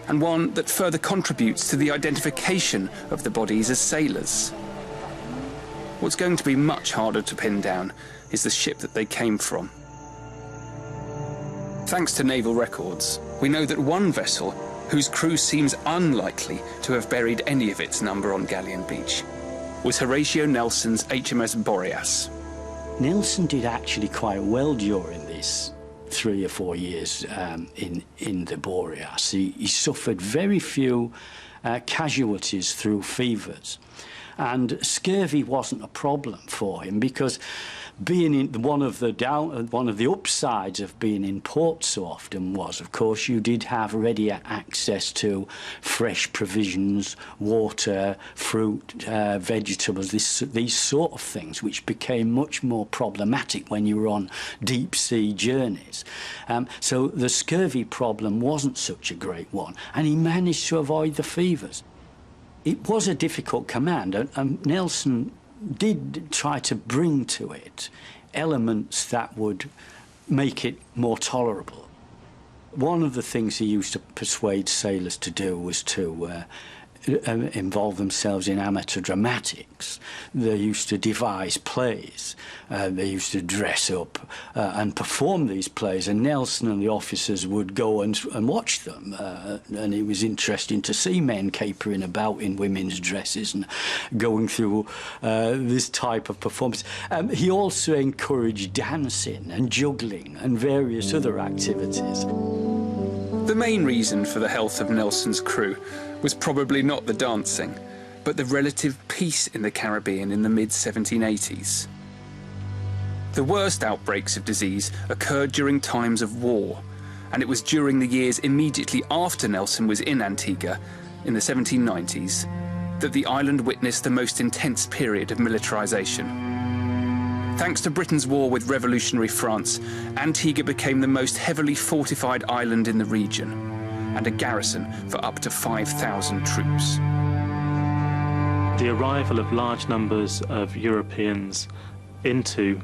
A: and one that further contributes to the identification of the bodies as sailors. What's going to be much harder to pin down is the ship that they came from. Thanks to naval records, we know that one vessel, whose crew seems unlikely to have buried any of its number on Galleon Beach, was Horatio Nelson's HMS Boreas.
I: Nelson did actually quite well during this 3 or 4 years in the Boreas. He suffered very few casualties through fevers, and scurvy wasn't a problem for him, because being in one of the upsides of being in port so often was, of course, you did have ready access to fresh provisions, water, fruit, vegetables, these sort of things, which became much more problematic when you were on deep sea journeys. So the scurvy problem wasn't such a great one, and he managed to avoid the fevers. It was a difficult command, and Nelson did try to bring to it elements that would make it more tolerable. One of the things he used to persuade sailors to do was to involve themselves in amateur dramatics. They used to devise plays. They used to dress up and perform these plays, and Nelson and the officers would go and watch them. And it was interesting to see men capering about in women's dresses and going through this type of performance. He also encouraged dancing and juggling and various other activities.
A: The main reason for the health of Nelson's crew was probably not the dancing, but the relative peace in the Caribbean in the mid-1780s. The worst outbreaks of disease occurred during times of war, and it was during the years immediately after Nelson was in Antigua, in the 1790s, that the island witnessed the most intense period of militarization. Thanks to Britain's war with revolutionary France, Antigua became the most heavily fortified island in the region, and a garrison for up to 5,000 troops.
H: The arrival of large numbers of Europeans into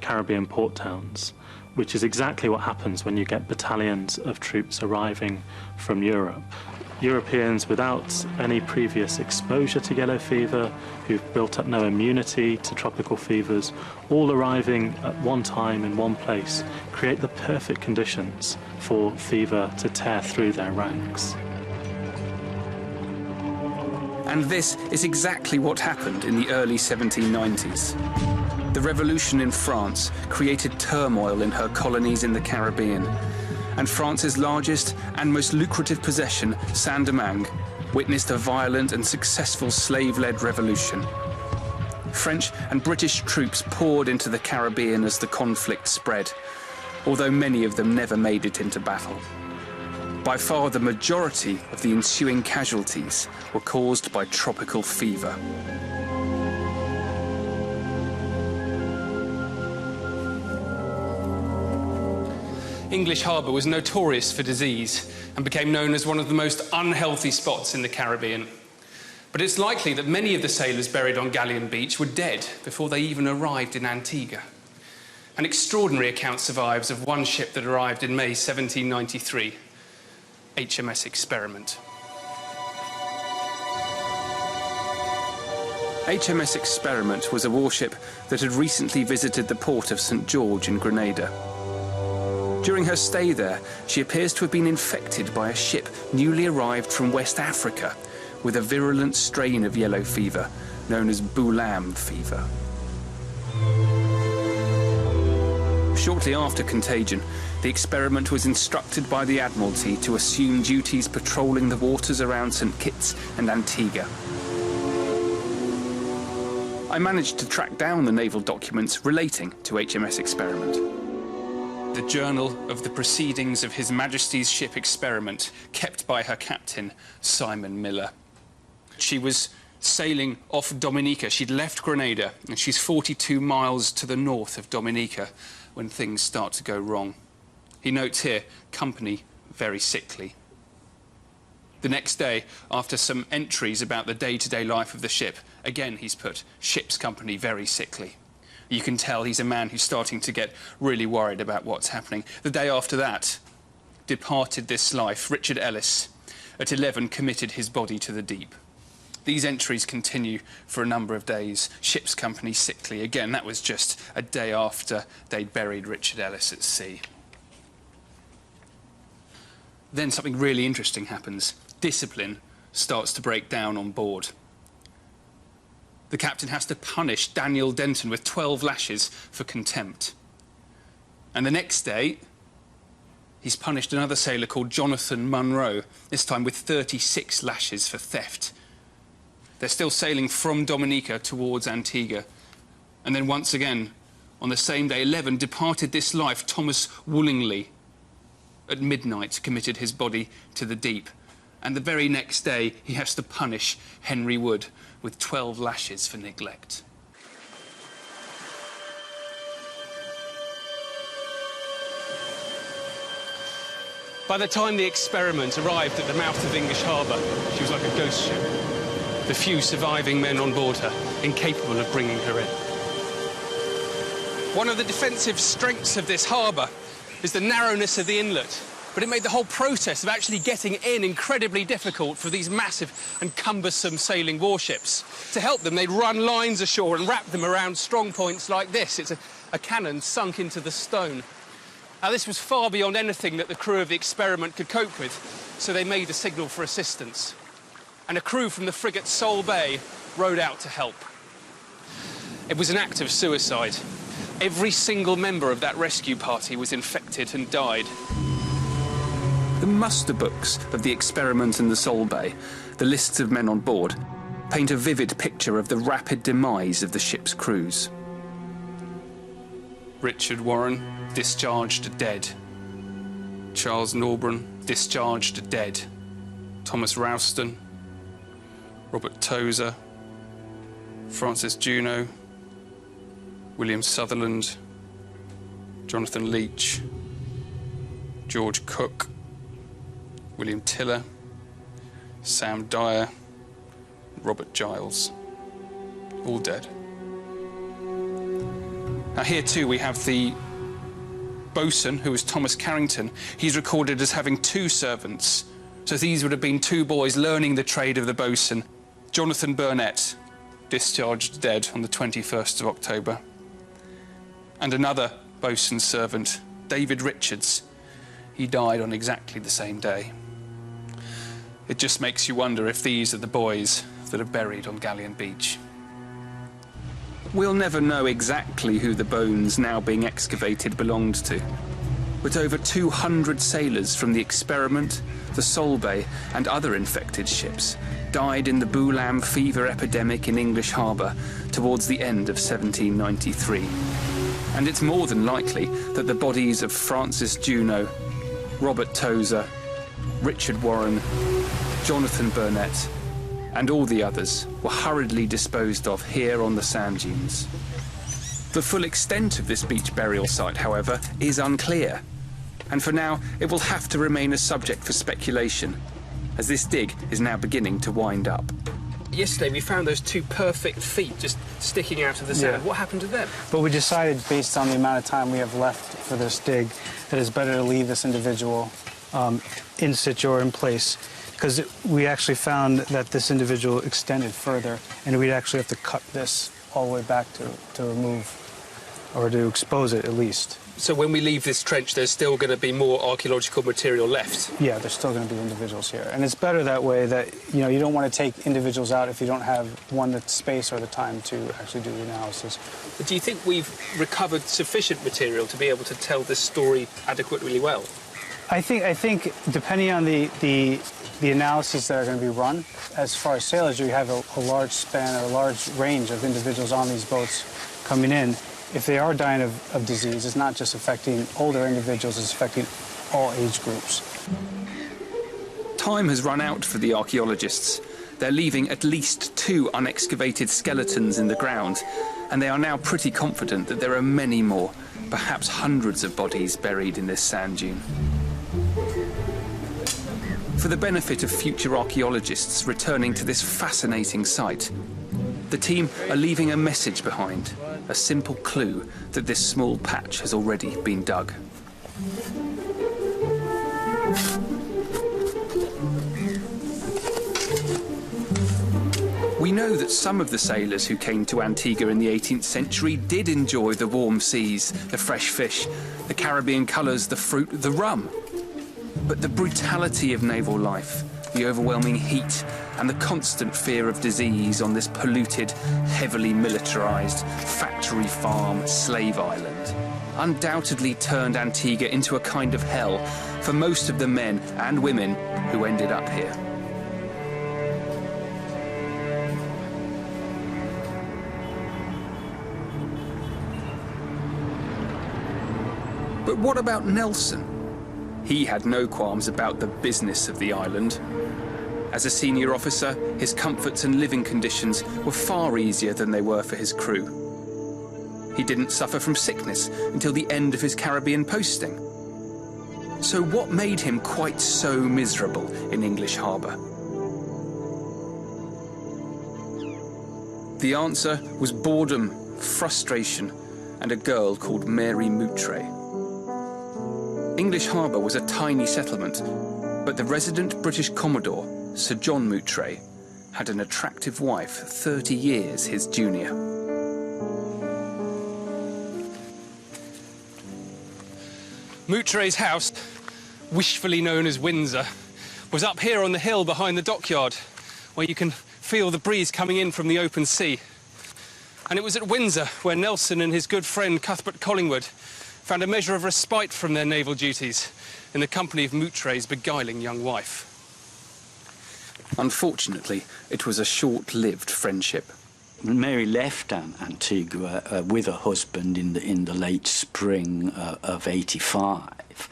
H: Caribbean port towns, which is exactly what happens when you get battalions of troops arriving from Europe. Europeans without any previous exposure to yellow fever, who've built up no immunity to tropical fevers, all arriving at one time in one place, create the perfect conditions for fever to tear through their ranks.
A: And this is exactly what happened in the early 1790s. The revolution in France created turmoil in her colonies in the Caribbean, and France's largest and most lucrative possession, Saint-Domingue, witnessed a violent and successful slave-led revolution. French and British troops poured into the Caribbean as the conflict spread, although many of them never made it into battle. By far the majority of the ensuing casualties were caused by tropical fever.
D: English Harbour was notorious for disease and became known as one of the most unhealthy spots in the Caribbean. But it's likely that many of the sailors buried on Galleon Beach were dead before they even arrived in Antigua. An extraordinary account survives of one ship that arrived in May 1793, HMS Experiment.
A: HMS Experiment was a warship that had recently visited the port of St. George in Grenada. During her stay there, she appears to have been infected by a ship newly arrived from West Africa with a virulent strain of yellow fever known as Boulam fever. Shortly after contagion, the Experiment was instructed by the Admiralty to assume duties patrolling the waters around St. Kitts and Antigua. I managed to track down the naval documents relating to HMS Experiment. The journal of the proceedings of His Majesty's ship Experiment, kept by her captain, Simon Miller. She was sailing off Dominica. She'd left Grenada, and she's 42 miles to the north of Dominica when things start to go wrong. He notes here, company very sickly. The next day, after some entries about the day-to-day life of the ship, again he's put, ship's company very sickly. You can tell he's a man who's starting to get really worried about what's happening. The day after that, departed this life, Richard Ellis, at 11 committed his body to the deep. These entries continue for a number of days. Ship's company sickly. Again, that was just a day after they'd buried Richard Ellis at sea. Then something really interesting happens. Discipline starts to break down on board. The captain has to punish Daniel Denton with 12 lashes for contempt. And the next day, he's punished another sailor called Jonathan Munro, this time with 36 lashes for theft. They're still sailing from Dominica towards Antigua. And then once again, on the same day, 11, departed this life, Thomas Woollingley. At midnight, committed his body to the deep. And the very next day, he has to punish Henry Wood with 12 lashes for neglect.
D: By the time the Experiment arrived at the mouth of English Harbour, she was like a ghost ship. The few surviving men on board her, incapable of bringing her in. One of the defensive strengths of this harbour is the narrowness of the inlet, but it made the whole process of actually getting in incredibly difficult for these massive and cumbersome sailing warships. To help them, they'd run lines ashore and wrap them around strong points like this. It's a cannon sunk into the stone. Now, this was far beyond anything that the crew of the Experiment could cope with, so they made a signal for assistance. And a crew from the frigate Sol Bay rowed out to help. It was an act of suicide. Every single member of that rescue party was infected and died.
A: The muster books of the Experiment and the Sol Bay, the lists of men on board, paint a vivid picture of the rapid demise of the ship's crews.
D: Richard Warren, discharged dead. Charles Norburn, discharged dead. Thomas Rowston, Robert Tozer, Francis Juno, William Sutherland, Jonathan Leach, George Cook, William Tiller, Sam Dyer, Robert Giles, all dead. Now here too we have the boatswain, who was Thomas Carrington. He's recorded as having 2 servants. So these would have been 2 boys learning the trade of the boatswain. Jonathan Burnett, discharged dead on the 21st of October. And another boatswain's servant, David Richards. He died on exactly the same day. It just makes you wonder if these are the boys that are buried on Galleon Beach.
A: We'll never know exactly who the bones now being excavated belonged to, but over 200 sailors from the Experiment, the Sol Bay and other infected ships died in the Boulam fever epidemic in English Harbour towards the end of 1793. And it's more than likely that the bodies of Francis Juno, Robert Tozer, Richard Warren, Jonathan Burnett and all the others were hurriedly disposed of here on the sand dunes. The full extent of this beach burial site, however, is unclear, and for now it will have to remain a subject for speculation, as this dig is now beginning to wind up.
D: Yesterday we found those 2 perfect feet just sticking out of the sand.
K: Yeah.
D: What happened to them?
K: But we decided, based on the amount of time we have left for this dig, that it's better to leave this individual in situ or in place, because we actually found that this individual extended further, and we'd actually have to cut this all the way back to remove, or to expose it at least.
D: So when we leave this trench, there's still going to be more archaeological material left?
K: Yeah, there's still going to be individuals here. And it's better that way, that you don't want to take individuals out if you don't have, one, the space or the time to actually do the analysis.
D: But do you think we've recovered sufficient material to be able to tell this story adequately well?
K: I think depending on the analyses that are going to be run, as far as sailors, you have a large span or a large range of individuals on these boats coming in. If they are dying of disease, it's not just affecting older individuals, it's affecting all age groups.
A: Time has run out for the archaeologists. They're leaving at least 2 unexcavated skeletons in the ground, and they are now pretty confident that there are many more, perhaps hundreds of bodies buried in this sand dune. For the benefit of future archaeologists returning to this fascinating site, the team are leaving a message behind, a simple clue that this small patch has already been dug. We know that some of the sailors who came to Antigua in the 18th century did enjoy the warm seas, the fresh fish, the Caribbean colours, the fruit, the rum. But the brutality of naval life, the overwhelming heat and the constant fear of disease on this polluted, heavily militarised, factory farm slave island undoubtedly turned Antigua into a kind of hell for most of the men and women who ended up here. But what about Nelson? He had no qualms about the business of the island. As a senior officer, his comforts and living conditions were far easier than they were for his crew. He didn't suffer from sickness until the end of his Caribbean posting. So what made him quite so miserable in English Harbour? The answer was boredom, frustration, and a girl called Mary Moutre. English Harbour was a tiny settlement, but the resident British Commodore, Sir John Moutray, had an attractive wife 30 years his junior.
D: Moutray's house, wishfully known as Windsor, was up here on the hill behind the dockyard, where you can feel the breeze coming in from the open sea. And it was at Windsor where Nelson and his good friend Cuthbert Collingwood found a measure of respite from their naval duties in the company of Moutray's beguiling young wife.
A: Unfortunately, it was a short-lived friendship.
I: Mary left Antigua with her husband in the late spring of '85.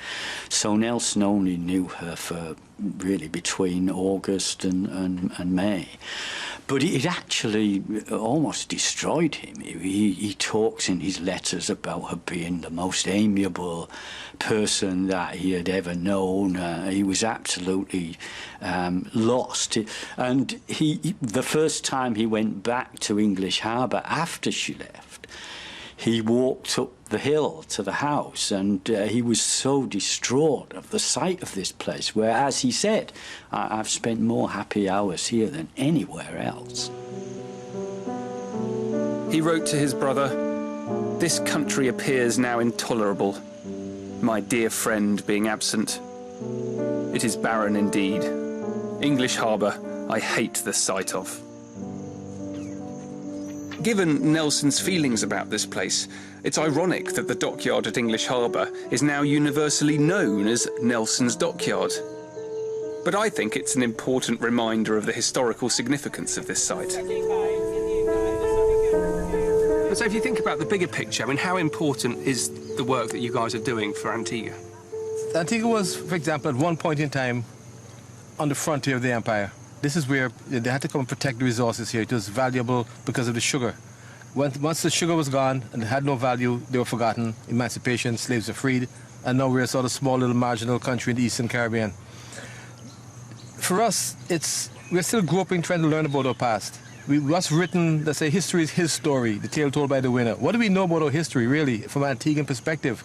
I: So Nelson only knew her for really between August and May. But it actually almost destroyed him. He talks in his letters about her being the most amiable person that he had ever known. He was absolutely lost. And the first time he went back to English Harbour after she left, he walked up the hill to the house, and he was so distraught of the sight of this place, where, as he said, I've spent more happy hours here than anywhere else.
A: He wrote to his brother, "This country appears now intolerable, my dear friend being absent. It is barren indeed. English Harbour I hate the sight of." Given Nelson's feelings about this place, it's ironic that the dockyard at English Harbour is now universally known as Nelson's Dockyard. But I think it's an important reminder of the historical significance of this site.
D: So if you think about the bigger picture, I mean, how important is the work that you guys are doing for Antigua?
C: Antigua was, for example, at one point in time on the frontier of the empire. This is where they had to come and protect the resources here. It was valuable because of the sugar. Once the sugar was gone and it had no value, they were forgotten. Emancipation, slaves were freed, and now we're a sort of small little marginal country in the Eastern Caribbean. For us, we're still groping, trying to learn about our past. What's written, let's say, history is his story, the tale told by the winner. What do we know about our history, really, from an Antiguan perspective?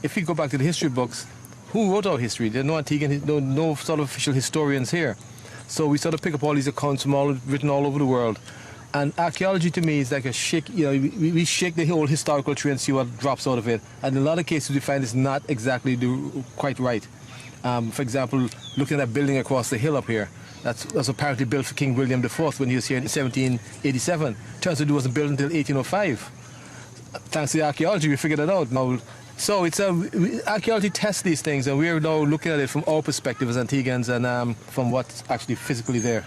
C: If we go back to the history books, who wrote our history? There are no Antiguan, no sort of official historians here. So we sort of pick up all these accounts from written all over the world. And archaeology to me is like a shake, we shake the whole historical tree and see what drops out of it. And in a lot of cases we find it's not exactly quite right. For example, looking at that building across the hill up here, that's apparently built for King William IV when he was here in 1787. Turns out it wasn't built until 1805. Thanks to the archaeology, we figured it out now. So archaeology tests these things, and we're now looking at it from our perspective as Antiguans and from what's actually physically there.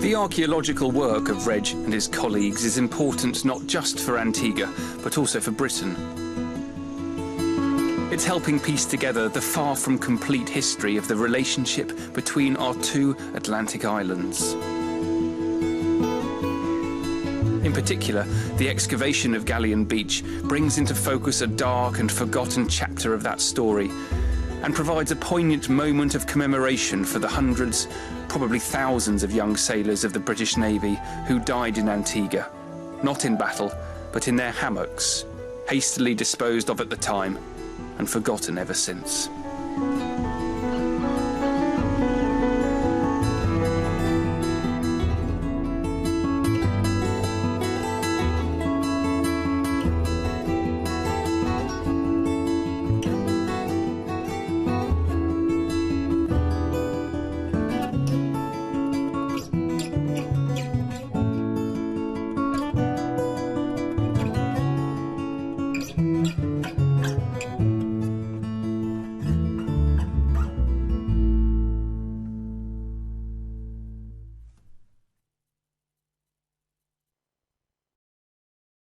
A: The archaeological work of Reg and his colleagues is important not just for Antigua, but also for Britain. It's helping piece together the far from complete history of the relationship between our two Atlantic islands. In particular, the excavation of Galleon Beach brings into focus a dark and forgotten chapter of that story and provides a poignant moment of commemoration for the hundreds, probably thousands of young sailors of the British Navy who died in Antigua, not in battle, but in their hammocks, hastily disposed of at the time and forgotten ever since.